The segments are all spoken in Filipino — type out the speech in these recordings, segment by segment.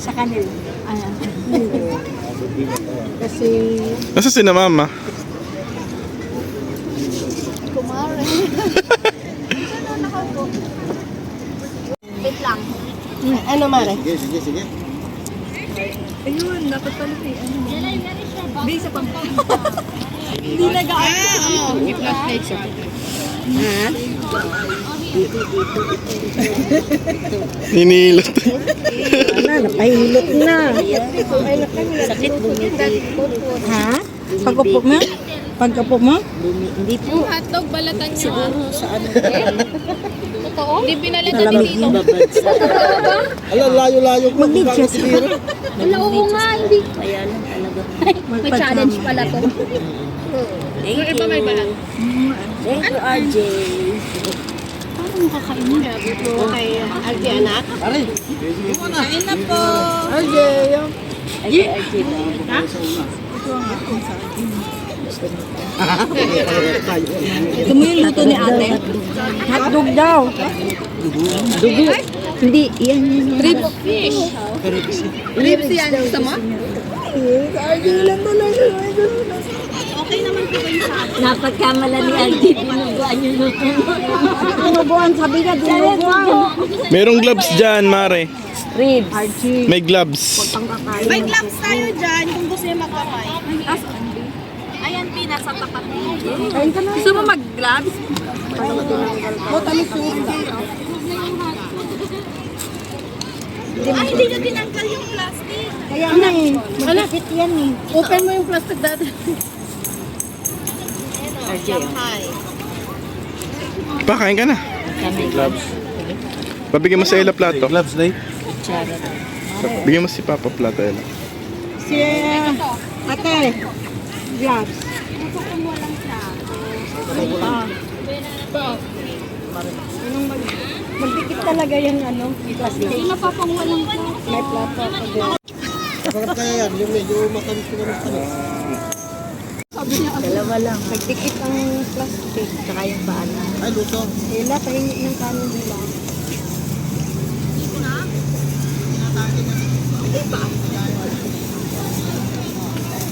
Sa kanila. Kasi Nasa si na mama? kumare. Wait lang. Ano mare? Sige. Ayun, dapat pala may ano. May isa pang hindi nag-aano. I-flashlight siya. Ha? Ninilot. Napahilot na. Sakit bumiti. Ha? Pagkupo mo? Pagkupo mo? Hindi po. Yung hotdog, balatan niya. Siguro sa ano. Totoo? Hindi pinalatan ni Tito. Ala, layo-layo po. Mag-video siya. Wala, oo nga, hindi. Kaya lang talaga. May challenge pala to. Thank Yung iba may balat. Thank you, RJ. Parang makakainin. Okay, RJ anak. Pare. Kain na po. RJ. Ay, RJ ba? Ha? Ito mo yung luto ni ate? Hotdog daw. Dugo. Hindi, yan. Rib fish. Ribs yan. Gusto mo? RJ lang talaga. Okay naman po kayo sa akin. Napagkamala ni RJ. Dinuguan yung luto mo. Dinuguan, sabi ka, dinuguan. Merong gloves dyan, Mare. Ribs. RJ. May gloves. May gloves tayo dyan kung gusto niya makakain. Ayan, nasa tapat mo. Kain ka na. Gusto mo mag-gloves? Tamis yung Ah, hindi na tinanggal yung plastic. Kaya nga eh. Malapit yan eh. Open mo yung plastic dati. RJ. Pakain ka na. Gloves. Pabigyan mo sa Ella plato. Gloves na Bigyan mo si Papa plato, Ella. Si ate. Gloves. Magdikit talaga yung ano, plastic. Hindi napapangwalang ko. May plato. Sarap kaya yan. Yung medyo matamis ko naman tamis. Dalawa lang. Magdikit ang plastic. Saka yung paan. Ay, luto. Hila, pahingit ng kanin nila.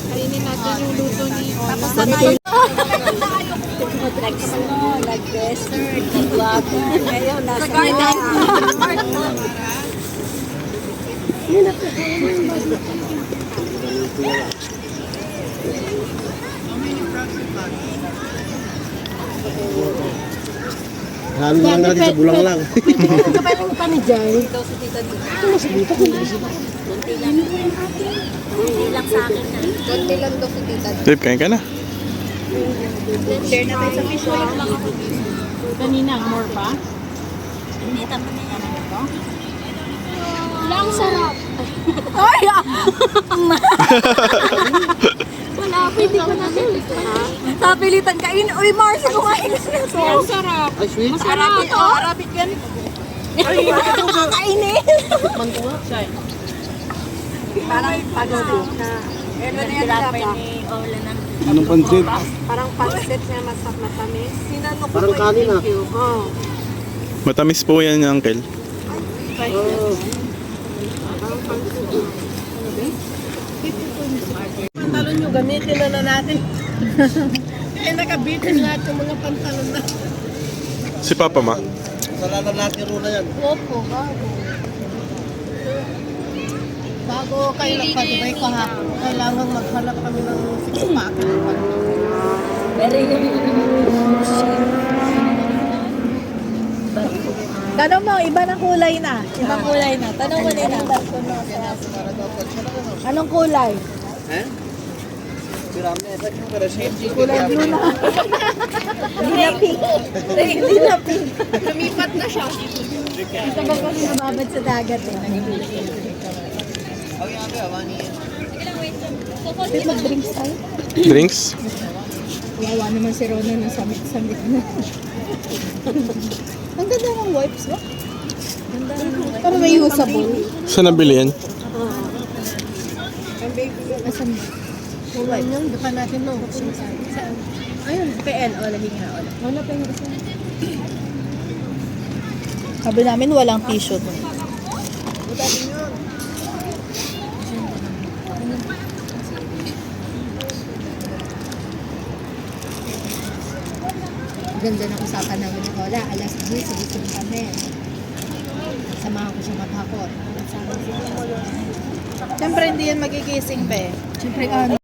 Kainin natin yung luto ni Tapos Nag-dessert, nag-water. Ngayon, nasa Halo lang natin sa bulang lang. Kapag mo kami dyan. Hindi lang sa akin na. konti lang daw si tita. Dave, kain ka na. Share na tayo sa fish oil. Kanina, more pa? Hindi, tama na yan. Wala, ang sarap. Ay! Wala, pwede ko na Napilitan kain. Uy, Marcy, kumain na sila. Ang sarap. Ay, sweet. Masarap ito. Arapit yan. Ay, nakakainin. Man ko nga. Parang pagod na. Ano na yan nila ni Ola na. Anong pansit? Parang pansit na matamis. Sinano ko Parang kanin ah. Oo. Matamis po yan, Uncle. Pantalon nyo, gamitin na natin. Eh, nakabitin lahat yung mga pantalon na. Si Papa, ma. Salanan natin runa yan. Opo, bago kayo nagpatibay ko ha, kailangan maghanap kami ng six-pack. Tanong mo, iba ng kulay na. Ibang kulay na. Tanong mo nila. Anong kulay? Eh? Kulay blue na. Hindi na pink. Hindi na pink. Lumipat na siya. Tagal kasi nababad sa dagat eh. Wait, mag-drinks tayo? Drinks? Wawa naman si Rona na samit-samit na. Ang ganda ng wipes ba? Pero may usable. Saan nabili yan? Ang baby yung asan mo? Wipes. Yung duka natin no. Saan? Ayun, PL. O, lahingi na. Wala pa yung isa. Sabi namin walang tissue to. Ganda ng usapan namin ni Lola. Alas 10, gusto kami. Samahan ko siya maghakot. Siyempre, hindi yan magigising, be. Siyempre,